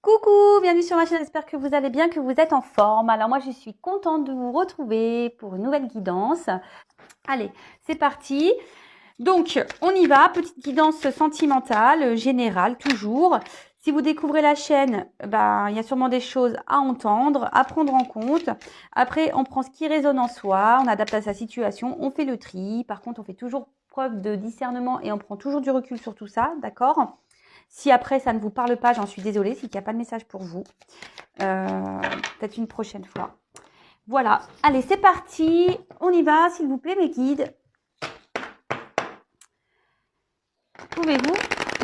Coucou, bienvenue sur ma chaîne, j'espère que vous allez bien, que vous êtes en forme. Alors moi je suis contente de vous retrouver pour une nouvelle guidance. Allez, c'est parti. Donc on y va, petite guidance sentimentale, générale toujours. Si vous découvrez la chaîne, il y a sûrement des choses à entendre, à prendre en compte. Après, on prend ce qui résonne en soi, on adapte à sa situation, on fait le tri. Par contre, on fait toujours preuve de discernement et on prend toujours du recul sur tout ça, d'accord ? Si après ça ne vous parle pas, j'en suis désolée, c'est qu'il n'y a pas de message pour vous. Peut-être une prochaine fois. Voilà, allez, c'est parti. On y va, s'il vous plaît, mes guides. Pouvez-vous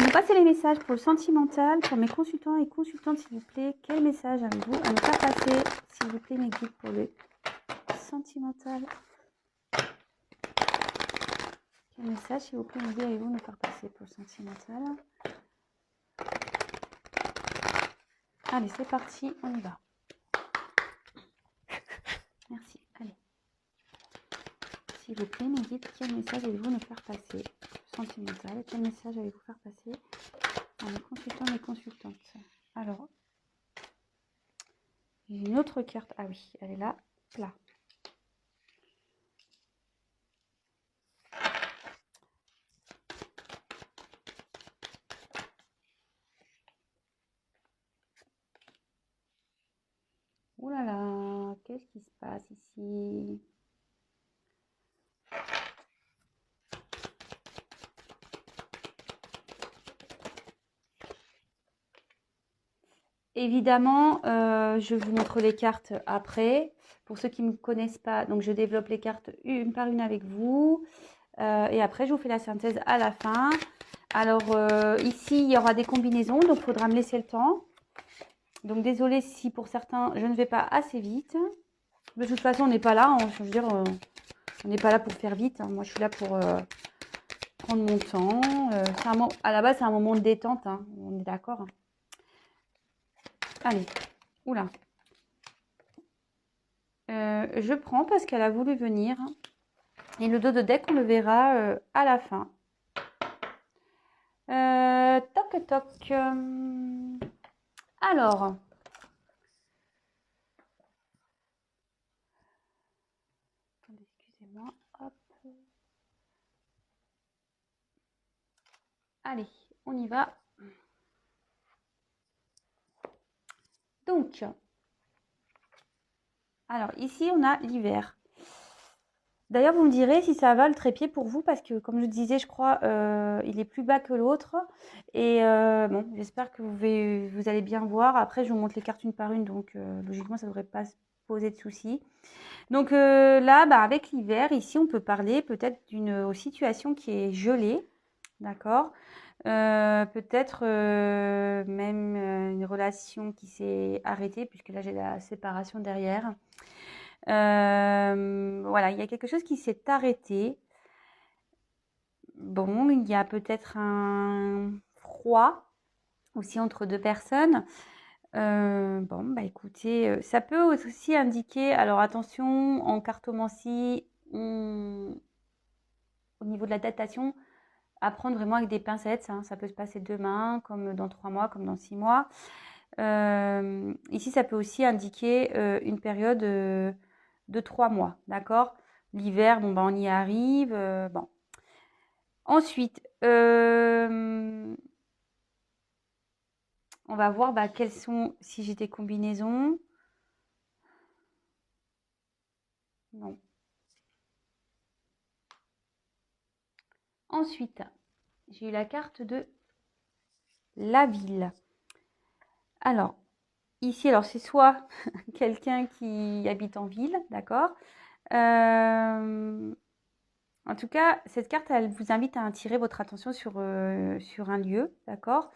nous passer les messages pour le sentimental, pour mes consultants et consultantes, s'il vous plaît? Quel message avez-vous à nous faire passer, s'il vous plaît, mes guides, pour le sentimental? Quel message, s'il vous plaît, mes guides, avez-vous nous faire passer pour le sentimental? Allez, c'est parti, on y va. Merci, allez. S'il vous plaît, mes guides, quel message allez-vous nous faire passer? Sentimental, quel message allez-vous faire passer à mes consultants et consultantes? Alors, j'ai une autre carte. Ah oui, elle est là, là. Ouh là là, qu'est-ce qui se passe ici? Évidemment, je vous montre les cartes après. Pour ceux qui ne me connaissent pas, donc je développe les cartes une par une avec vous. Et après, je vous fais la synthèse à la fin. Alors, ici, il y aura des combinaisons, donc il faudra me laisser le temps. Donc, désolée si pour certains, je ne vais pas assez vite. De toute façon, on n'est pas là. Je veux dire, on n'est pas là pour faire vite. Moi, je suis là pour prendre mon temps. À la base, c'est un moment de détente. On est d'accord. Allez. Oula. Je prends parce qu'elle a voulu venir. Et le dos de deck, on le verra à la fin. Toc, toc. Alors. Excusez-moi. Hop. Allez, on y va. Donc, alors ici, on a l'hiver. D'ailleurs, vous me direz si ça va le trépied pour vous, parce que comme je disais, je crois, il est plus bas que l'autre. Et bon, j'espère que vous allez bien voir. Après, je vous montre les cartes une par une, donc logiquement, ça ne devrait pas se poser de soucis. Donc là, avec l'hiver, ici, on peut parler peut-être d'une situation qui est gelée, d'accord? Peut-être même une relation qui s'est arrêtée, puisque là, j'ai la séparation derrière. Voilà, il y a quelque chose qui s'est arrêté. Bon, il y a peut-être un froid aussi entre deux personnes. Bon, écoutez, ça peut aussi indiquer, alors attention, en cartomancie, au niveau de la datation, à prendre vraiment avec des pincettes. Ça peut se passer demain, comme dans 3 mois, comme dans 6 mois. Ici, ça peut aussi indiquer une période de 3 mois, d'accord? L'hiver, bon, on y arrive. Bon. Ensuite, on va voir quelles sont, si j'ai des combinaisons. Non. Ensuite, j'ai eu la carte de la ville. Alors, ici, alors c'est soit quelqu'un qui habite en ville, d'accord? En tout cas, cette carte, elle vous invite à attirer votre attention sur un lieu, d'accord?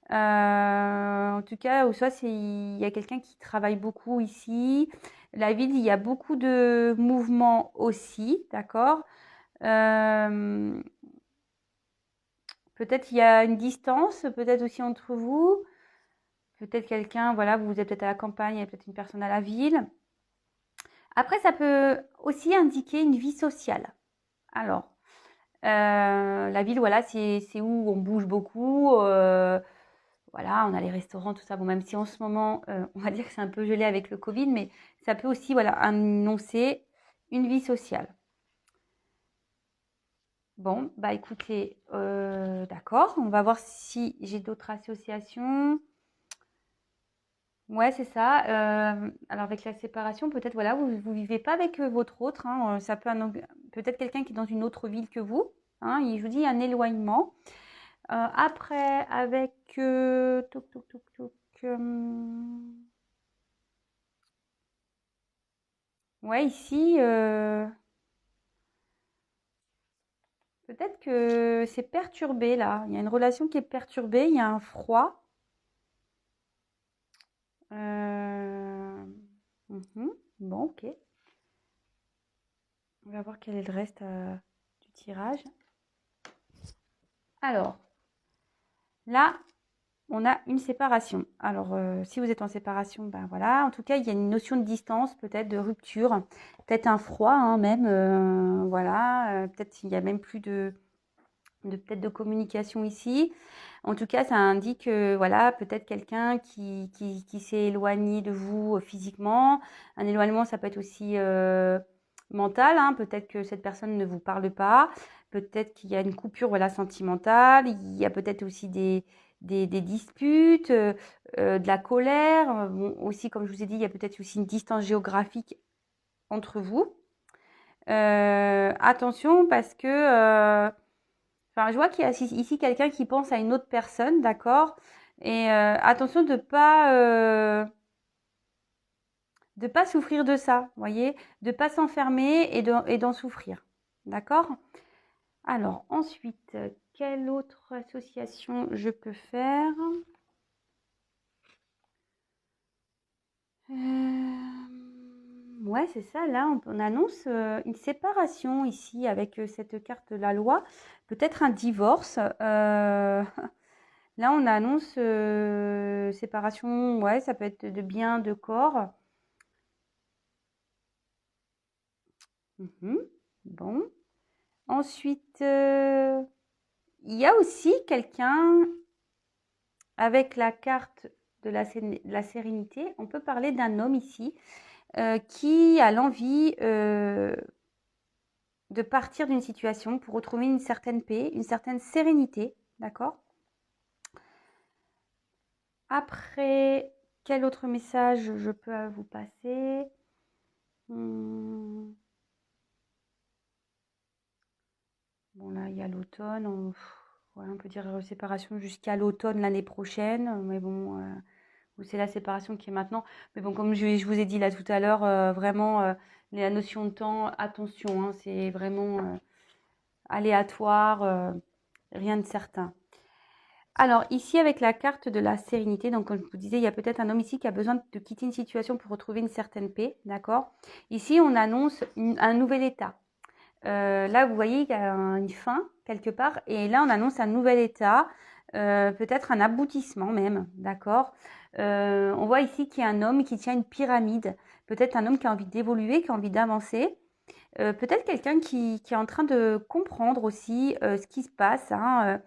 En tout cas, ou soit il y a quelqu'un qui travaille beaucoup ici. La ville, il y a beaucoup de mouvements aussi, d'accord? Peut-être il y a une distance, peut-être aussi entre vous. Peut-être quelqu'un, voilà, vous êtes peut-être à la campagne, il y a peut-être une personne à la ville. Après, ça peut aussi indiquer une vie sociale. Alors, la ville, voilà, c'est où on bouge beaucoup. voilà, on a les restaurants, tout ça. Bon, même si en ce moment, on va dire que c'est un peu gelé avec le Covid, mais ça peut aussi, voilà, annoncer une vie sociale. Bon, bah écoutez, d'accord, on va voir si j'ai d'autres associations. Ouais, c'est ça. Alors avec la séparation, peut-être voilà, vous vivez pas avec votre autre, hein, ça peut peut-être quelqu'un qui est dans une autre ville que vous, hein, je vous dis un éloignement. Après, avec toc, toc, toc, toc, ouais, ici, peut-être que c'est perturbé là. Il y a une relation qui est perturbée, il y a un froid. Euh, Bon, ok. On va voir quel est le reste du tirage. Alors, là, on a une séparation. Alors, si vous êtes en séparation, ben voilà. En tout cas, il y a une notion de distance, peut-être de rupture, peut-être un froid, hein, même. Voilà. Peut-être il y a même plus peut-être de communication ici. En tout cas, ça indique, voilà, peut-être quelqu'un qui s'est éloigné de vous physiquement. Un éloignement, ça peut être aussi mental, hein. Peut-être que cette personne ne vous parle pas. Peut-être qu'il y a une coupure, voilà, sentimentale. Il y a peut-être aussi des disputes, de la colère. Bon, aussi, comme je vous ai dit, il y a peut-être aussi une distance géographique entre vous. Attention parce que enfin, je vois qu'il y a ici quelqu'un qui pense à une autre personne, d'accord? Et attention de pas souffrir de ça, vous voyez? De pas s'enfermer et d'en souffrir, d'accord? Alors ensuite, quelle autre association je peux faire? Ouais, c'est ça. Là, on annonce une séparation ici avec cette carte de la loi. Peut-être un divorce. Là, on annonce séparation. Ouais, ça peut être de biens, de corps. Bon. Ensuite, il y a aussi quelqu'un avec la carte de la sérénité. On peut parler d'un homme ici qui a l'envie de partir d'une situation pour retrouver une certaine paix, une certaine sérénité, d'accord? Après, quel autre message je peux vous passer? Bon, là, il y a l'automne. On peut dire séparation jusqu'à l'automne l'année prochaine. Mais bon, c'est la séparation qui est maintenant. Mais bon, comme je vous ai dit là tout à l'heure, vraiment, la notion de temps, attention, hein, c'est vraiment aléatoire, rien de certain. Alors ici avec la carte de la sérénité, donc comme je vous disais, il y a peut-être un homme ici qui a besoin de quitter une situation pour retrouver une certaine paix, d'accord? Ici on annonce un nouvel état. Là vous voyez qu'il y a une fin quelque part et là on annonce un nouvel état, peut-être un aboutissement même, d'accord? On voit ici qu'il y a un homme qui tient une pyramide, peut-être un homme qui a envie d'évoluer, qui a envie d'avancer. Peut-être quelqu'un qui est en train de comprendre aussi ce qui se passe, hein,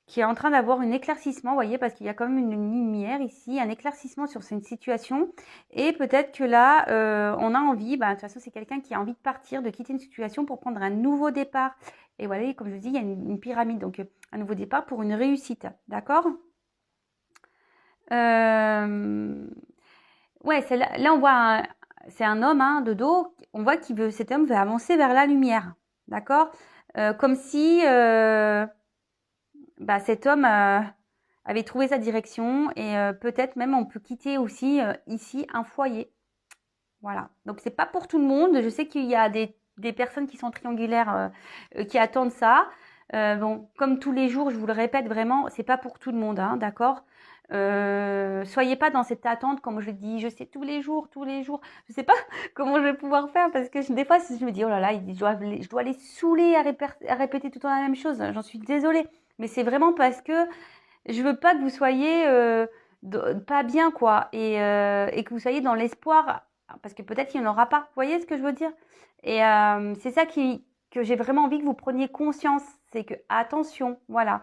qui est en train d'avoir un éclaircissement, vous voyez, parce qu'il y a quand même une lumière ici, un éclaircissement sur cette situation. Et peut-être que là, on a envie, de toute façon, c'est quelqu'un qui a envie de partir, de quitter une situation pour prendre un nouveau départ. Et voilà, comme je vous dis, il y a une pyramide, donc un nouveau départ pour une réussite, d'accord? Ouais, là on voit, c'est un homme hein, de dos, on voit cet homme veut avancer vers la lumière, d'accord? Comme si cet homme avait trouvé sa direction et peut-être même on peut quitter aussi ici un foyer. Voilà. Donc c'est pas pour tout le monde. Je sais qu'il y a des personnes qui sont triangulaires qui attendent ça. Bon, comme tous les jours, je vous le répète vraiment, c'est pas pour tout le monde, hein, d'accord? Soyez pas dans cette attente, comme je dis, je sais tous les jours. Je sais pas comment je vais pouvoir faire parce que des fois, je me dis, oh là là, je dois les saouler à répéter tout le temps la même chose. J'en suis désolée. Mais c'est vraiment parce que je veux pas que vous soyez pas bien, quoi. Et que vous soyez dans l'espoir, parce que peut-être qu'il n'y en aura pas. Vous voyez ce que je veux dire? Et c'est ça que j'ai vraiment envie que vous preniez conscience. C'est que, attention, voilà.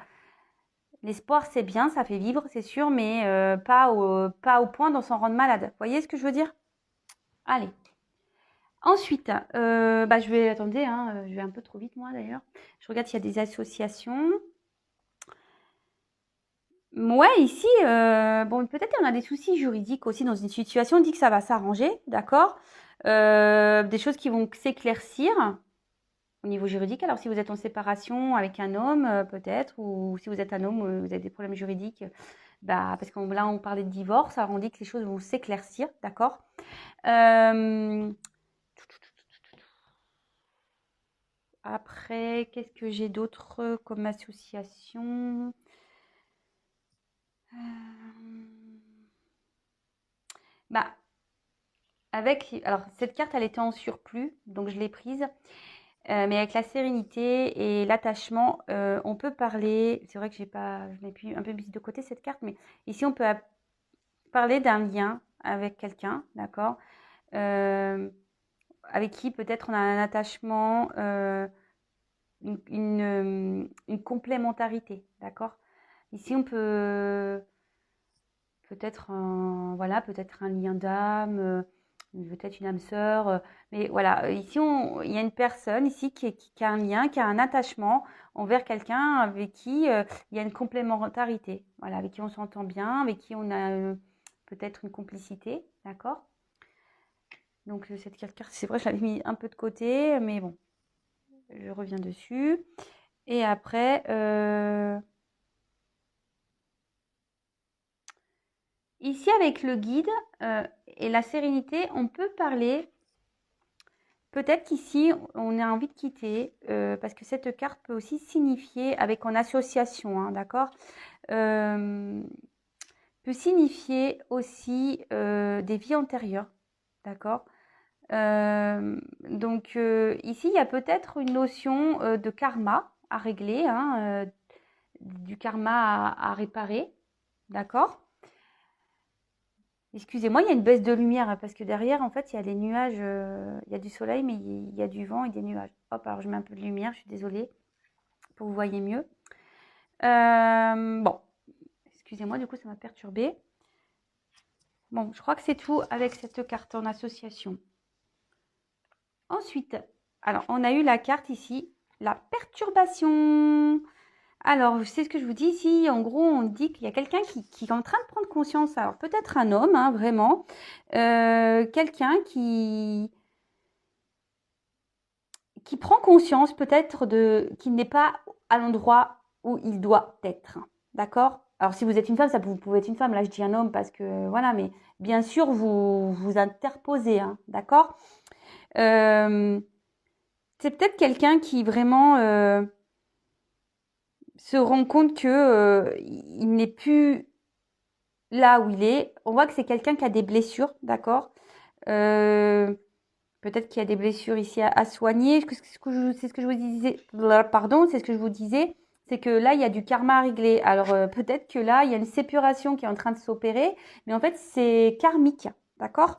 L'espoir, c'est bien, ça fait vivre, c'est sûr, mais pas au point d'en s'en rendre malade. Vous voyez ce que je veux dire? Allez. Ensuite, je vais, attendez, hein, je vais un peu trop vite moi d'ailleurs. Je regarde s'il y a des associations. Ouais, ici, bon, peut-être on a des soucis juridiques aussi dans une situation. On dit que ça va s'arranger, d'accord? Des choses qui vont s'éclaircir au niveau juridique. Alors, si vous êtes en séparation avec un homme, peut-être, ou si vous êtes un homme, vous avez des problèmes juridiques, parce que là, on parlait de divorce, alors on dit que les choses vont s'éclaircir, d'accord? Après, qu'est-ce que j'ai d'autre comme association? Alors cette carte, elle était en surplus, donc je l'ai prise. Mais avec la sérénité et l'attachement, on peut parler. C'est vrai que je l'ai un peu mise de côté cette carte, mais ici on peut parler d'un lien avec quelqu'un, d'accord, avec qui peut-être on a un attachement, une complémentarité, d'accord. Ici on peut peut-être peut-être un lien d'âme, peut-être une âme sœur, mais voilà, ici il y a une personne ici qui a un lien, qui a un attachement envers quelqu'un avec qui il y a une complémentarité, voilà, avec qui on s'entend bien, avec qui on a peut-être une complicité, d'accord? Donc cette carte, c'est vrai, je l'avais mis un peu de côté, mais bon, je reviens dessus. Et après, ici, avec le guide et la sérénité, on peut parler. Peut-être qu'ici, on a envie de quitter, parce que cette carte peut aussi signifier, avec en association, hein, d'accord, peut signifier aussi des vies antérieures, d'accord. Donc ici, il y a peut-être une notion de karma à régler, hein, du karma à réparer, d'accord. Excusez-moi, il y a une baisse de lumière hein, parce que derrière, en fait, il y a les nuages, il y a du soleil, mais il y a du vent et des nuages. Hop, alors je mets un peu de lumière, je suis désolée, pour que vous voyez mieux. Bon, excusez-moi, du coup, ça m'a perturbée. Bon, je crois que c'est tout avec cette carte en association. Ensuite, alors, on a eu la carte ici, la perturbation. Alors, c'est ce que je vous dis ici. En gros, on dit qu'il y a quelqu'un qui est en train de prendre conscience. Alors, peut-être un homme, hein, vraiment. Quelqu'un qui prend conscience peut-être qu'il n'est pas à l'endroit où il doit être. D'accord? Alors, si vous êtes une femme, vous pouvez être une femme. Là, je dis un homme parce que, voilà, mais bien sûr, vous interposez, hein, d'accord? C'est peut-être quelqu'un qui vraiment se rend compte que il n'est plus là où il est. On voit que c'est quelqu'un qui a des blessures, d'accord? Peut-être qu'il y a des blessures ici à soigner. C'est ce que je vous disais. Pardon, c'est ce que je vous disais. C'est que là, il y a du karma à régler. Alors, peut-être que là, il y a une séparation qui est en train de s'opérer. Mais en fait, c'est karmique. D'accord?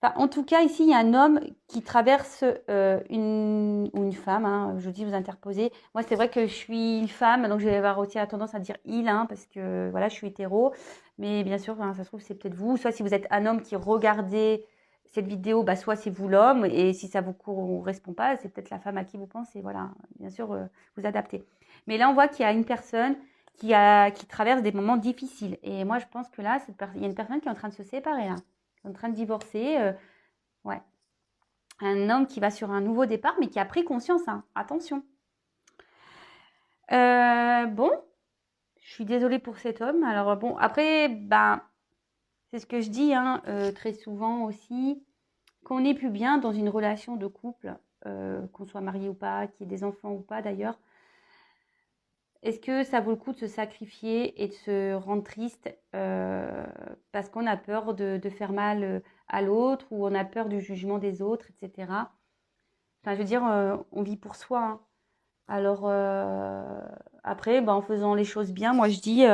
En tout cas, ici, il y a un homme qui traverse ou une femme. Hein, je vous dis, vous interposez. Moi, c'est vrai que je suis une femme, donc je vais avoir aussi la tendance à dire il, hein, parce que voilà, je suis hétéro. Mais bien sûr, hein, ça se trouve, c'est peut-être vous. Soit si vous êtes un homme qui regardez cette vidéo, soit c'est vous l'homme. Et si ça vous correspond pas, c'est peut-être la femme à qui vous pensez. Voilà, bien sûr, vous adaptez. Mais là, on voit qu'il y a une personne qui traverse des moments difficiles. Et moi, je pense que là, il y a une personne qui est en train de se séparer, là. En train de divorcer, ouais. Un homme qui va sur un nouveau départ, mais qui a pris conscience, hein. Attention. Bon, je suis désolée pour cet homme. Alors bon, après, c'est ce que je dis hein, très souvent aussi, qu'on n'est plus bien dans une relation de couple, qu'on soit marié ou pas, qu'il y ait des enfants ou pas d'ailleurs. Est-ce que ça vaut le coup de se sacrifier et de se rendre triste parce qu'on a peur de faire mal à l'autre ou on a peur du jugement des autres, etc. Enfin, je veux dire, on vit pour soi. Hein. Alors, après, en faisant les choses bien, moi je dis,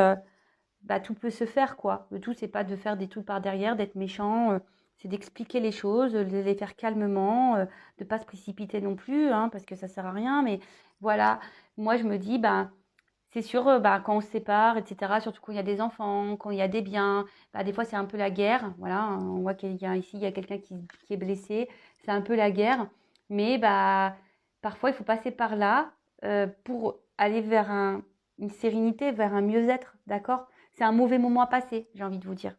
tout peut se faire, quoi. Le tout, c'est pas de faire des trucs par derrière, d'être méchant. c'est d'expliquer les choses, de les faire calmement, de ne pas se précipiter non plus, hein, parce que ça sert à rien. Mais voilà, moi je me dis, ben, c'est sûr, bah, quand on se sépare, etc., surtout quand il y a des enfants, quand il y a des biens, bah, des fois c'est un peu la guerre. Voilà, hein, on voit qu'il y a ici, il y a quelqu'un qui est blessé, c'est un peu la guerre. Mais bah, parfois il faut passer par là pour aller vers une sérénité, vers un mieux-être, d'accord? C'est un mauvais moment à passer, j'ai envie de vous dire.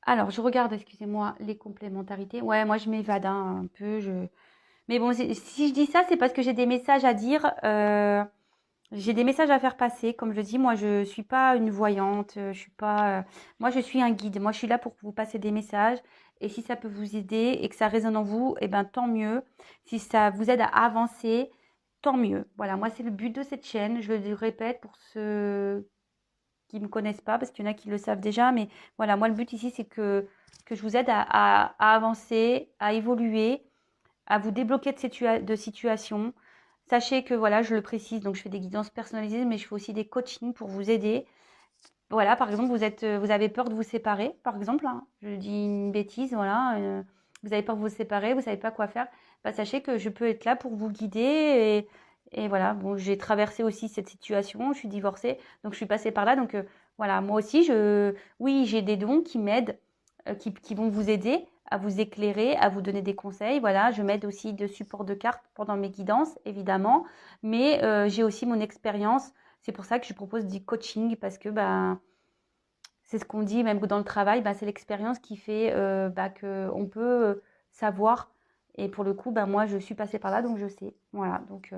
Alors, je regarde, excusez-moi, les complémentarités. Ouais, moi je m'évade hein, un peu. Mais bon, si je dis ça, c'est parce que j'ai des messages à dire. J'ai des messages à faire passer. Comme je dis, moi, je suis pas une voyante. Je suis pas. Moi, je suis un guide. Moi, je suis là pour vous passer des messages. Et si ça peut vous aider et que ça résonne en vous, eh ben, tant mieux. Si ça vous aide à avancer, tant mieux. Voilà, moi, c'est le but de cette chaîne. Je le répète pour ceux qui me connaissent pas, parce qu'il y en a qui le savent déjà. Mais voilà, moi, le but ici, c'est que je vous aide à avancer, à évoluer, à vous débloquer de situations. Sachez que voilà, je le précise, donc je fais des guidances personnalisées, mais je fais aussi des coachings pour vous aider. Voilà, par exemple, vous avez peur de vous séparer, par exemple, hein, je dis une bêtise, voilà, vous avez peur de vous séparer, vous savez pas quoi faire. Bah, sachez que je peux être là pour vous guider et voilà. Bon, j'ai traversé aussi cette situation, je suis divorcée, donc je suis passée par là, donc voilà, moi aussi, oui, j'ai des dons qui m'aident, qui vont vous aider à vous éclairer, à vous donner des conseils. Voilà, je m'aide aussi de support de cartes pendant mes guidances, évidemment, mais j'ai aussi mon expérience. C'est pour ça que je propose du coaching parce que ben, c'est ce qu'on dit même dans le travail, ben, c'est l'expérience qui fait qu'on peut savoir. Et pour le coup, ben, moi, je suis passée par là, donc je sais. Voilà, donc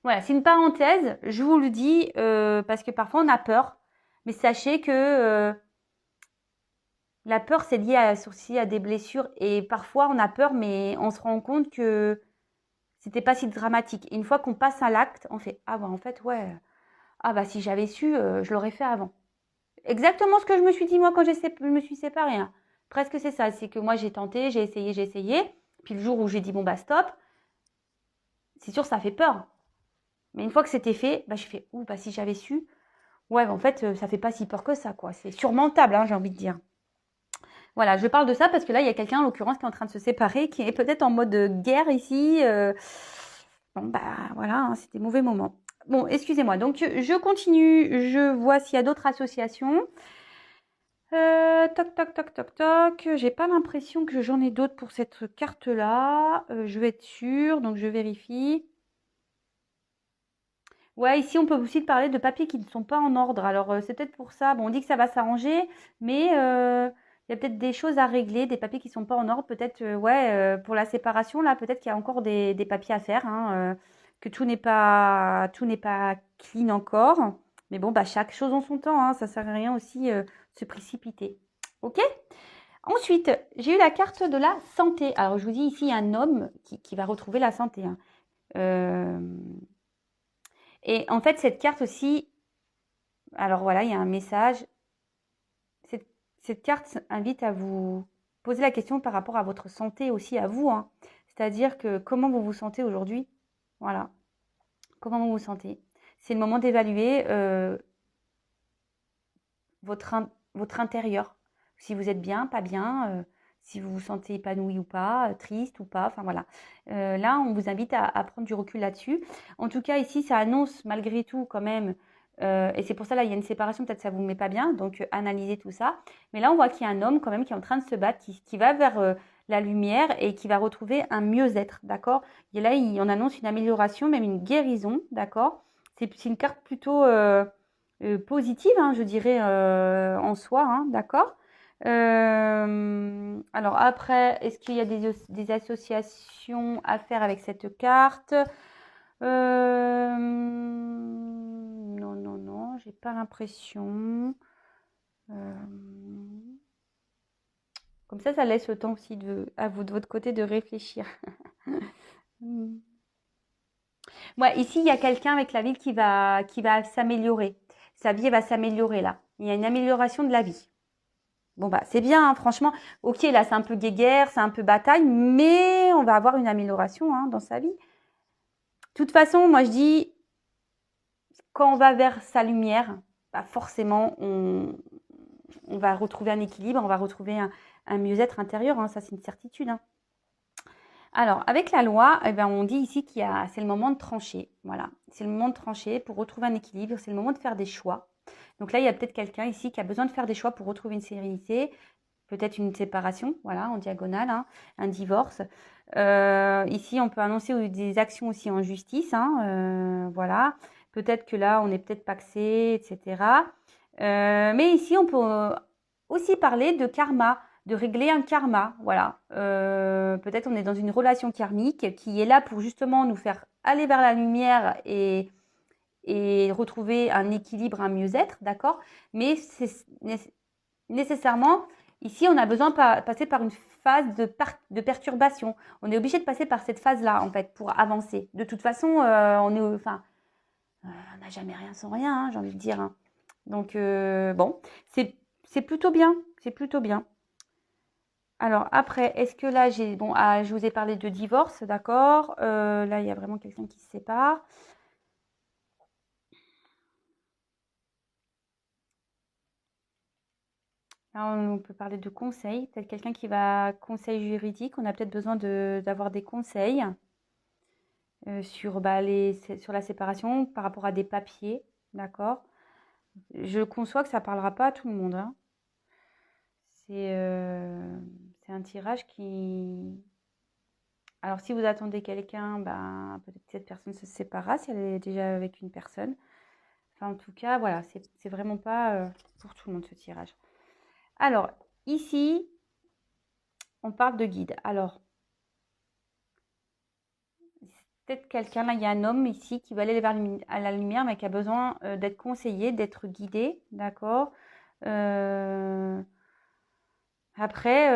voilà, c'est une parenthèse, je vous le dis, parce que parfois on a peur. Mais sachez que la peur, c'est lié aussi à des blessures. Et parfois, on a peur, mais on se rend compte que c'était pas si dramatique. Et une fois qu'on passe à l'acte, on fait ah bah en fait ouais, ah bah si j'avais su, je l'aurais fait avant. Exactement ce que je me suis dit moi quand je me suis séparée, hein. Presque c'est ça, c'est que moi j'ai tenté, j'ai essayé. Puis le jour où j'ai dit bon bah stop, c'est sûr ça fait peur. Mais une fois que c'était fait, bah je fais ouh bah si j'avais su, ouais bah, en fait ça fait pas si peur que ça quoi. C'est surmontable, hein, j'ai envie de dire. Voilà, je parle de ça parce que là, il y a quelqu'un, en l'occurrence, qui est en train de se séparer, qui est peut-être en mode guerre ici. Bon, bah voilà, hein, c'était mauvais moment. Bon, excusez-moi. Donc, je continue. Je vois s'il y a d'autres associations. Toc, toc, toc, toc, toc. J'ai pas l'impression que j'en ai d'autres pour cette carte-là. Je vais être sûre, donc je vérifie. Ouais, ici, on peut aussi parler de papiers qui ne sont pas en ordre. Alors, c'est peut-être pour ça. Bon, on dit que ça va s'arranger, mais il y a peut-être des choses à régler, des papiers qui ne sont pas en ordre. Peut-être, ouais, pour la séparation, là, peut-être qu'il y a encore des papiers à faire, hein, que tout n'est pas clean encore. Mais bon, bah, chaque chose en son temps, hein, ça sert à rien aussi se précipiter. Ok? Ensuite, j'ai eu la carte de la santé. Alors, je vous dis ici, il y a un homme qui va retrouver la santé, hein. Euh, et en fait, cette carte aussi, alors voilà, il y a un message. Cette, cette carte invite à vous poser la question par rapport à votre santé aussi à vous, hein. C'est-à-dire que comment vous vous sentez aujourd'hui? Voilà, comment vous vous sentez? C'est le moment d'évaluer votre intérieur. Si vous êtes bien, pas bien, si vous vous sentez épanoui ou pas, triste ou pas, enfin voilà. Là, on vous invite à prendre du recul là-dessus. En tout cas, ici, ça annonce malgré tout quand même, et c'est pour ça là, il y a une séparation, peut-être ça vous met pas bien, donc analysez tout ça. Mais là, on voit qu'il y a un homme quand même qui est en train de se battre, qui va vers la lumière et qui va retrouver un mieux-être, d'accord? Et là, on annonce une amélioration, même une guérison, d'accord? C'est une carte plutôt positive, hein, je dirais, en soi, hein, d'accord? Alors après, est-ce qu'il y a des associations à faire avec cette carte? Non, non, non, j'ai pas l'impression. Euh, Comme ça laisse le temps aussi à vous de votre côté de réfléchir. Hmm. Ouais, ici, il y a quelqu'un avec la ville qui va s'améliorer. Sa vie va s'améliorer là. Il y a une amélioration de la vie. Bon, bah, c'est bien, hein, franchement. Ok, là, c'est un peu guéguerre, c'est un peu bataille, mais on va avoir une amélioration hein, dans sa vie. De toute façon, moi, je dis, quand on va vers sa lumière, bah, forcément, on va retrouver un équilibre, on va retrouver un mieux-être intérieur, hein, ça c'est une certitude. Hein. Alors, avec la loi, eh ben, on dit ici c'est le moment de trancher. Voilà, c'est le moment de trancher pour retrouver un équilibre, c'est le moment de faire des choix. Donc là, il y a peut-être quelqu'un ici qui a besoin de faire des choix pour retrouver une sérénité, peut-être une séparation, voilà, en diagonale, hein, un divorce. Ici, on peut annoncer des actions aussi en justice, hein, voilà. Peut-être que là, on est peut-être paxé, etc. Mais ici, on peut aussi parler de karma, de régler un karma, voilà. Peut-être on est dans une relation karmique qui est là pour justement nous faire aller vers la lumière et retrouver un équilibre, un mieux-être, d'accord? Mais c'est nécessairement, ici, on a besoin de passer par une phase de perturbation. On est obligé de passer par cette phase-là, en fait, pour avancer. De toute façon, on n'a jamais rien sans rien, hein, j'ai envie de dire. Hein. Donc, bon, c'est plutôt bien. C'est plutôt bien. Alors, après, est-ce que là, bon, je vous ai parlé de divorce, d'accord? Là, il y a vraiment quelqu'un qui se sépare. Là, on peut parler de conseils. Peut-être quelqu'un qui va conseil juridique. On a peut-être besoin d'avoir des conseils sur la séparation par rapport à des papiers, d'accord? Je conçois que ça ne parlera pas à tout le monde. Hein. C'est un tirage qui... Alors, si vous attendez quelqu'un, ben, peut-être que cette personne se séparera si elle est déjà avec une personne. Enfin, en tout cas, voilà, c'est vraiment pas pour tout le monde ce tirage. Alors, ici, on parle de guide. Alors, peut-être quelqu'un, là, il y a un homme ici qui va aller vers à la lumière, mais qui a besoin d'être conseillé, d'être guidé, d'accord? Après,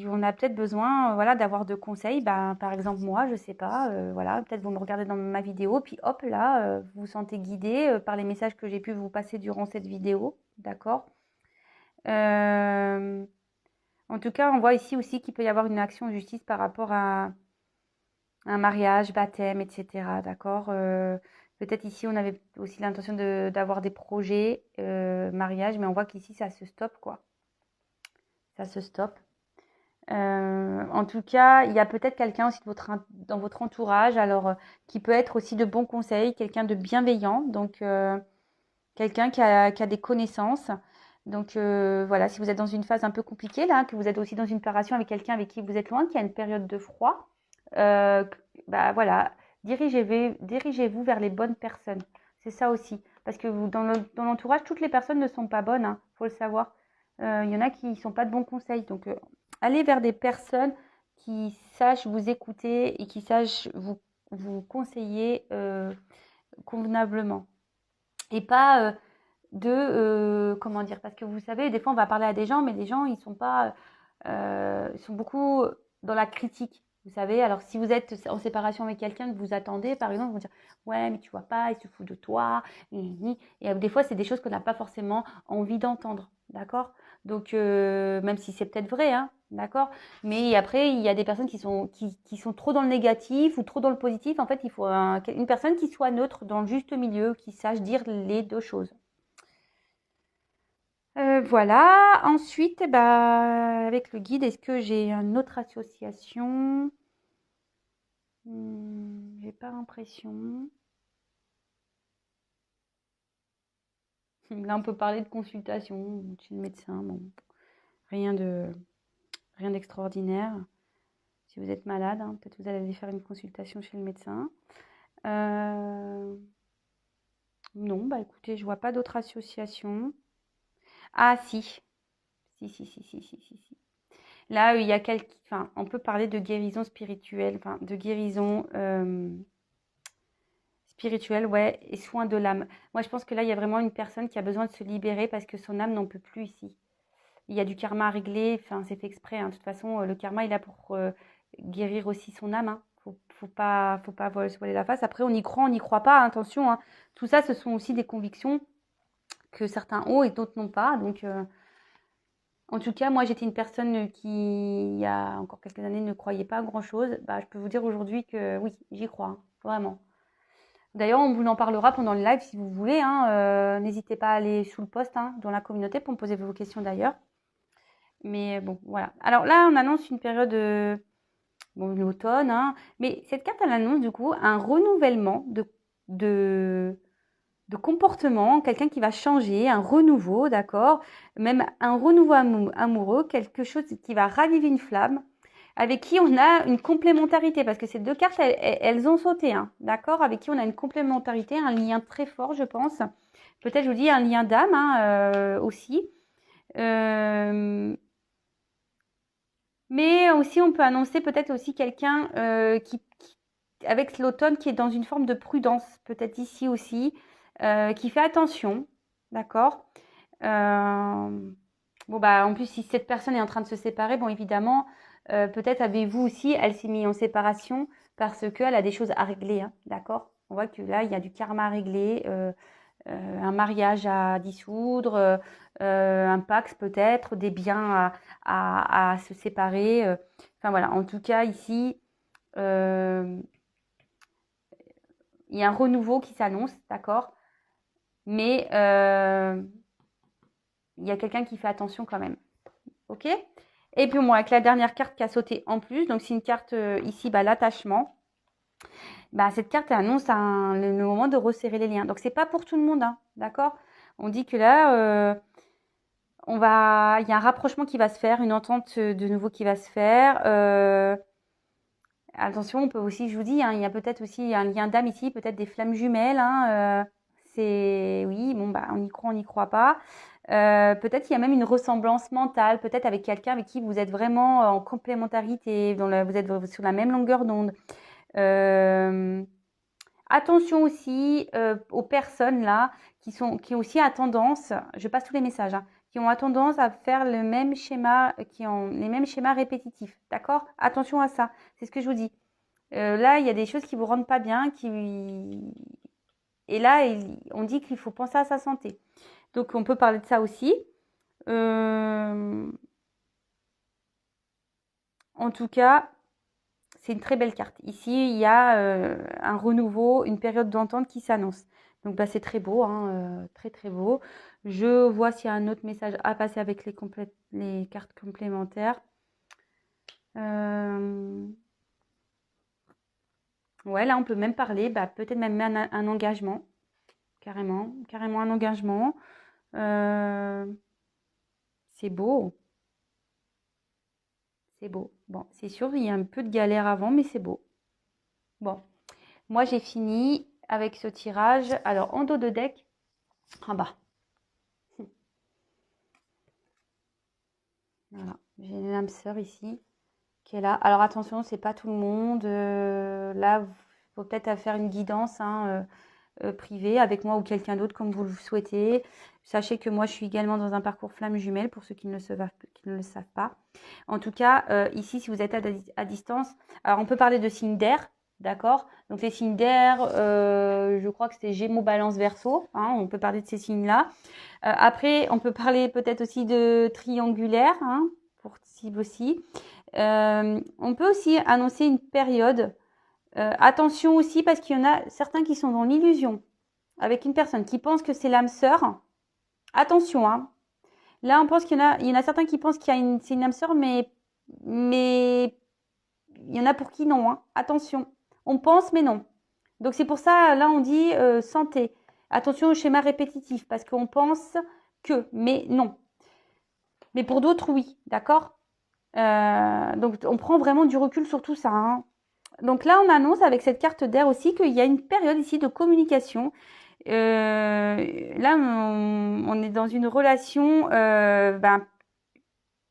on a peut-être besoin, voilà, d'avoir de conseils. Ben, par exemple, moi, je sais pas, voilà, peut-être vous me regardez dans ma vidéo, puis hop, là, vous vous sentez guidé par les messages que j'ai pu vous passer durant cette vidéo, d'accord? En tout cas, on voit ici aussi qu'il peut y avoir une action en justice par rapport à un mariage, baptême, etc., d'accord? Peut-être ici, on avait aussi l'intention d'avoir des projets, mariage, mais on voit qu'ici, ça se stoppe, quoi. Ça se stoppe. En tout cas, il y a peut-être quelqu'un aussi dans votre entourage, alors qui peut être aussi de bons conseils, quelqu'un de bienveillant, donc quelqu'un qui a des connaissances. Donc voilà, si vous êtes dans une phase un peu compliquée là, que vous êtes aussi dans une relation avec quelqu'un avec qui vous êtes loin, qui a une période de froid, bah voilà, dirigez-vous vers les bonnes personnes. C'est ça aussi, parce que dans l'entourage, toutes les personnes ne sont pas bonnes, hein, faut le savoir. Il y en a qui ne sont pas de bons conseils, donc allez vers des personnes qui sachent vous écouter et qui sachent vous conseiller convenablement. Et pas comment dire, parce que vous savez, des fois on va parler à des gens, mais les gens ils sont pas, ils sont beaucoup dans la critique. Vous savez, alors si vous êtes en séparation avec quelqu'un que vous attendez, par exemple, ils vont dire ouais, mais tu vois pas, il se fout de toi. Et des fois, c'est des choses qu'on n'a pas forcément envie d'entendre, d'accord? Donc, même si c'est peut-être vrai, hein, d'accord? Mais après, il y a des personnes qui sont trop dans le négatif ou trop dans le positif. En fait, il faut une personne qui soit neutre dans le juste milieu, qui sache dire les deux choses. Voilà. Ensuite, bah, avec le guide, est-ce que j'ai une autre association? J'ai pas l'impression. Là, on peut parler de consultation chez le médecin. Bon, rien d'extraordinaire. Si vous êtes malade, hein, peut-être vous allez aller faire une consultation chez le médecin. Non, bah écoutez, je vois pas d'autres associations. Ah si. Si. Là, il y a enfin, on peut parler de guérison spirituelle, enfin, de guérison spirituelle, ouais, et soin de l'âme. Moi, je pense que là, il y a vraiment une personne qui a besoin de se libérer parce que son âme n'en peut plus ici. Il y a du karma à régler, enfin, c'est fait exprès. Hein. De toute façon, le karma, il est là pour guérir aussi son âme. Hein. Faut pas se voiler la face. Après, on y croit, on n'y croit pas. Hein, attention, hein. Tout ça, ce sont aussi des convictions que certains ont et d'autres n'ont pas. Donc, en tout cas, moi, j'étais une personne qui, il y a encore quelques années, ne croyait pas à grand-chose. Bah, je peux vous dire aujourd'hui que oui, j'y crois, hein, vraiment. D'ailleurs, on vous en parlera pendant le live si vous voulez. Hein. N'hésitez pas à aller sous le post hein, dans la communauté pour me poser vos questions d'ailleurs. Mais bon, voilà. Alors là, on annonce une période, bon, l'automne, hein, mais cette carte, elle annonce du coup un renouvellement de, de comportement, quelqu'un qui va changer, un renouveau, d'accord? Même un renouveau amoureux, quelque chose qui va raviver une flamme, avec qui on a une complémentarité, parce que ces deux cartes, elles ont sauté, hein, d'accord? Avec qui on a une complémentarité, un lien très fort, je pense. Peut-être, je vous dis, un lien d'âme hein, aussi. Mais aussi, on peut annoncer peut-être aussi quelqu'un avec l'automne, qui est dans une forme de prudence, peut-être ici aussi, qui fait attention, d'accord? Bon, bah, en plus, si cette personne est en train de se séparer, bon, évidemment, peut-être avez-vous aussi, elle s'est mise en séparation parce qu'elle a des choses à régler, hein, d'accord? On voit que là, il y a du karma à régler, un mariage à dissoudre, un Pax peut-être, des biens à se séparer. Enfin voilà, en tout cas ici, il y a un renouveau qui s'annonce, d'accord? Mais il y a quelqu'un qui fait attention quand même. Ok? Et puis moi, avec la dernière carte qui a sauté en plus, donc c'est une carte ici, bah, l'attachement. Bah, cette carte annonce le moment de resserrer les liens. Donc c'est pas pour tout le monde, hein, d'accord? On dit que là, il y a un rapprochement qui va se faire, une entente de nouveau qui va se faire. Attention, on peut aussi, je vous dis, hein, il y a peut-être aussi un lien d'âme ici, peut-être des flammes jumelles. Hein, c'est oui, bon bah on y croit, on n'y croit pas. Peut-être qu'il y a même une ressemblance mentale, peut-être avec quelqu'un avec qui vous êtes vraiment en complémentarité, vous êtes sur la même longueur d'onde. Attention aussi aux personnes là qui ont aussi à tendance, je passe tous les messages, hein, qui ont tendance à faire le même schéma, qui ont les mêmes schémas répétitifs. D'accord? Attention à ça. C'est ce que je vous dis. Là, il y a des choses qui vous rendent pas bien, et là, on dit qu'il faut penser à sa santé. Donc, on peut parler de ça aussi. En tout cas, c'est une très belle carte. Ici, il y a un renouveau, une période d'entente qui s'annonce. Donc, bah, c'est très beau, hein, très très beau. Je vois s'il y a un autre message à passer avec les cartes complémentaires. Ouais, là, on peut même parler, bah, peut-être même un engagement. Carrément un engagement. C'est beau. C'est beau. Bon, c'est sûr, il y a un peu de galère avant, mais c'est beau. Bon, moi, j'ai fini avec ce tirage. Alors, en dos de deck, en bas. Voilà, j'ai une âme sœur ici qui est là. Alors attention, c'est pas tout le monde. Là, il faut peut-être faire une guidance hein, privée avec moi ou quelqu'un d'autre comme vous le souhaitez. Sachez que moi, je suis également dans un parcours flamme jumelle pour ceux qui ne le savent pas. En tout cas, ici, si vous êtes à distance, alors on peut parler de signes d'air. D'accord. Donc les signes d'air, je crois que c'est Gémeaux, Balance, Verseau. Hein, on peut parler de ces signes-là. Après, on peut parler peut-être aussi de triangulaire, hein, pour cible aussi. On peut aussi annoncer une période. Attention aussi parce qu'il y en a certains qui sont dans l'illusion avec une personne qui pense que c'est l'âme sœur. Attention, hein. Là, on pense il y en a certains qui pensent c'est une âme sœur, mais il y en a pour qui non, hein. Attention. On pense, mais non. Donc c'est pour ça, là, on dit santé. Attention au schéma répétitif, parce qu'on pense que, mais non. Mais pour d'autres, oui, d'accord. Donc on prend vraiment du recul sur tout ça. Hein. Donc là, on annonce avec cette carte d'air aussi qu'il y a une période ici de communication. Là, on est dans une relation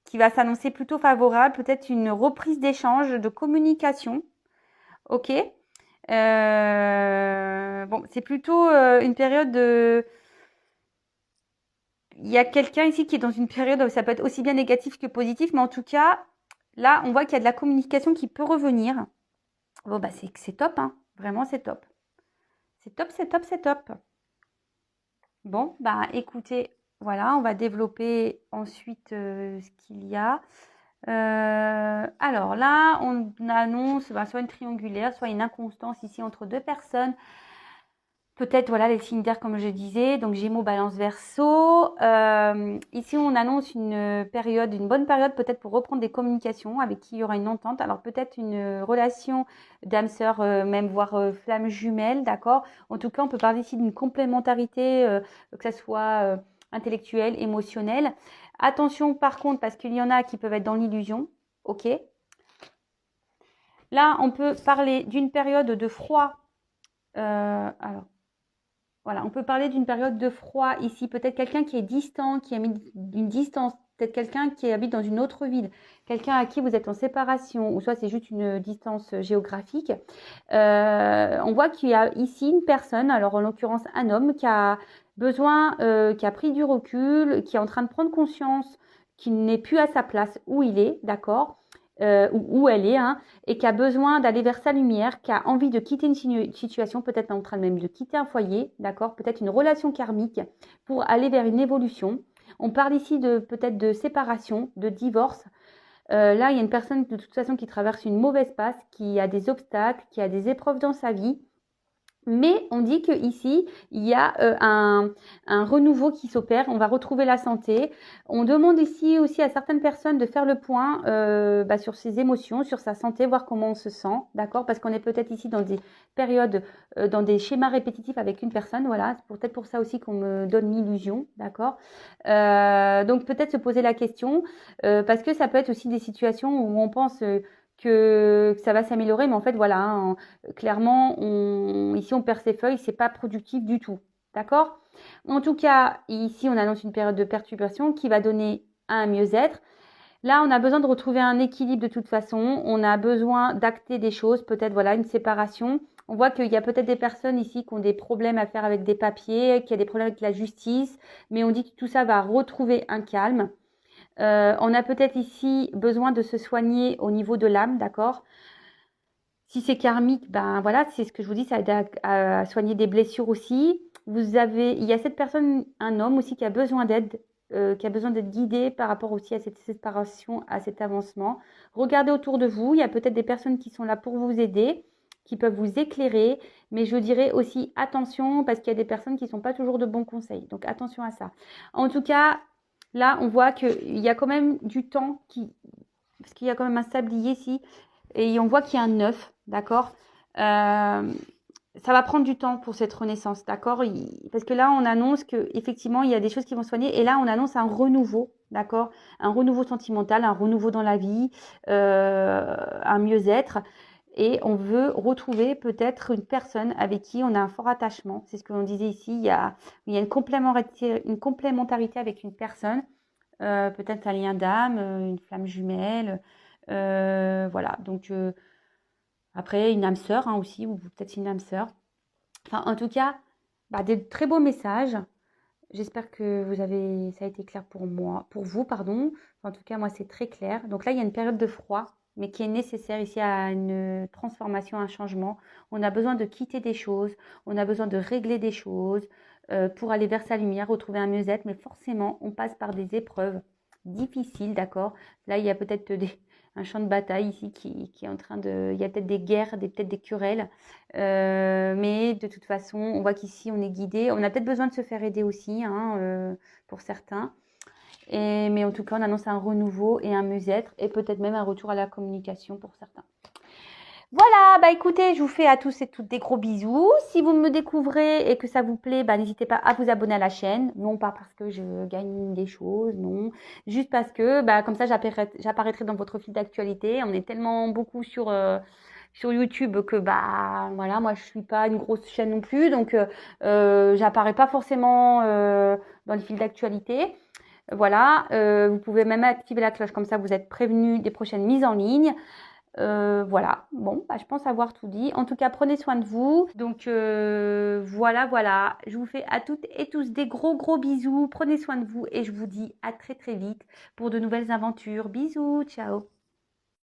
qui va s'annoncer plutôt favorable, peut-être une reprise d'échange, de communication. Ok. Bon, c'est plutôt une période de... Il y a quelqu'un ici qui est dans une période où ça peut être aussi bien négatif que positif, mais en tout cas, là, on voit qu'il y a de la communication qui peut revenir. Bon, bah, c'est top, hein. Vraiment, c'est top. C'est top, c'est top, c'est top. Bon, bah, écoutez, voilà, on va développer ensuite ce qu'il y a. Alors là, on annonce soit une triangulaire, soit une inconstance ici entre deux personnes. Peut-être, voilà, les signes d'air, comme je disais, donc Gémeaux, Balance, Verseau. Ici, on annonce une bonne période peut-être pour reprendre des communications avec qui il y aura une entente. Alors, peut-être une relation d'âme sœur, même voire flamme jumelle, d'accord? En tout cas, on peut parler ici d'une complémentarité, que ça soit intellectuelle, émotionnelle. Attention, par contre, parce qu'il y en a qui peuvent être dans l'illusion, ok? Là, on peut parler d'une période de froid. Alors, voilà, on peut parler d'une période de froid ici. Peut-être quelqu'un qui est distant, qui a mis une distance. Peut-être quelqu'un qui habite dans une autre ville. Quelqu'un à qui vous êtes en séparation. Ou soit c'est juste une distance géographique. On voit qu'il y a ici une personne, alors en l'occurrence un homme, qui a besoin, qui a pris du recul, qui est en train de prendre conscience qu'il n'est plus à sa place où il est, d'accord, où elle est, hein, et qui a besoin d'aller vers sa lumière, qui a envie de quitter une situation, peut-être en train même de quitter un foyer, d'accord, peut-être une relation karmique pour aller vers une évolution. On parle ici de peut-être de séparation, de divorce. Là, il y a une personne de toute façon qui traverse une mauvaise passe, qui a des obstacles, qui a des épreuves dans sa vie. Mais on dit qu'ici, il y a un renouveau qui s'opère, on va retrouver la santé. On demande ici aussi à certaines personnes de faire le point sur ses émotions, sur sa santé, voir comment on se sent, d'accord? Parce qu'on est peut-être ici dans des périodes, dans des schémas répétitifs avec une personne, voilà. C'est peut-être pour ça aussi qu'on me donne l'illusion, d'accord? Donc peut-être se poser la question, parce que ça peut être aussi des situations où on pense que ça va s'améliorer, mais en fait, voilà, hein, clairement, ici, on perd ses feuilles, c'est pas productif du tout. D'accord? En tout cas, ici, on annonce une période de perturbation qui va donner un mieux-être. Là, on a besoin de retrouver un équilibre de toute façon. On a besoin d'acter des choses, peut-être, voilà, une séparation. On voit qu'il y a peut-être des personnes ici qui ont des problèmes à faire avec des papiers, qui a des problèmes avec la justice, mais on dit que tout ça va retrouver un calme. On a peut-être ici besoin de se soigner au niveau de l'âme, d'accord? Si c'est karmique, ben voilà, c'est ce que je vous dis, ça aide à soigner des blessures aussi. Il y a cette personne, un homme aussi, qui a besoin d'aide, qui a besoin d'être guidé par rapport aussi à cette séparation, à cet avancement. Regardez autour de vous, il y a peut-être des personnes qui sont là pour vous aider, qui peuvent vous éclairer, mais je dirais aussi attention parce qu'il y a des personnes qui ne sont pas toujours de bons conseils. Donc attention à ça. En tout cas, là, on voit qu'il y a quand même du temps parce qu'il y a quand même un sablier ici, et on voit qu'il y a un 9, d'accord. Ça va prendre du temps pour cette renaissance, d'accord. Parce que là, on annonce qu'effectivement, il y a des choses qui vont soigner, et là, on annonce un renouveau, d'accord. Un renouveau sentimental, un renouveau dans la vie, un mieux-être. Et on veut retrouver peut-être une personne avec qui on a un fort attachement. C'est ce que l'on disait ici. Il y a une complémentarité avec une personne. Peut-être un lien d'âme, une flamme jumelle. Voilà. Donc, après, une âme sœur hein, aussi, ou peut-être une âme sœur. Enfin, en tout cas, des très beaux messages. J'espère que ça a été clair pour vous, pardon. En tout cas, moi, c'est très clair. Donc là, il y a une période de froid, mais qui est nécessaire ici à une transformation, un changement. On a besoin de quitter des choses, on a besoin de régler des choses pour aller vers sa lumière, retrouver un mieux-être. Mais forcément, on passe par des épreuves difficiles, d'accord? Là, il y a peut-être un champ de bataille ici qui est en train de... Il y a peut-être des guerres, peut-être des querelles. Mais de toute façon, on voit qu'ici, on est guidé. On a peut-être besoin de se faire aider aussi, hein, pour certains. Mais en tout cas, on annonce un renouveau et un mieux-être et peut-être même un retour à la communication pour certains. Voilà, écoutez, je vous fais à tous et toutes des gros bisous. Si vous me découvrez et que ça vous plaît, n'hésitez pas à vous abonner à la chaîne. Non pas parce que je gagne des choses, non. Juste parce que comme ça, j'apparaîtrai dans votre fil d'actualité. On est tellement beaucoup sur YouTube que voilà, moi je suis pas une grosse chaîne non plus, donc j'apparais pas forcément dans les fils d'actualité. Voilà, vous pouvez même activer la cloche, comme ça vous êtes prévenus des prochaines mises en ligne. Voilà, bon, je pense avoir tout dit. En tout cas, prenez soin de vous. Donc voilà. Je vous fais à toutes et tous des gros bisous. Prenez soin de vous et je vous dis à très vite pour de nouvelles aventures. Bisous, ciao.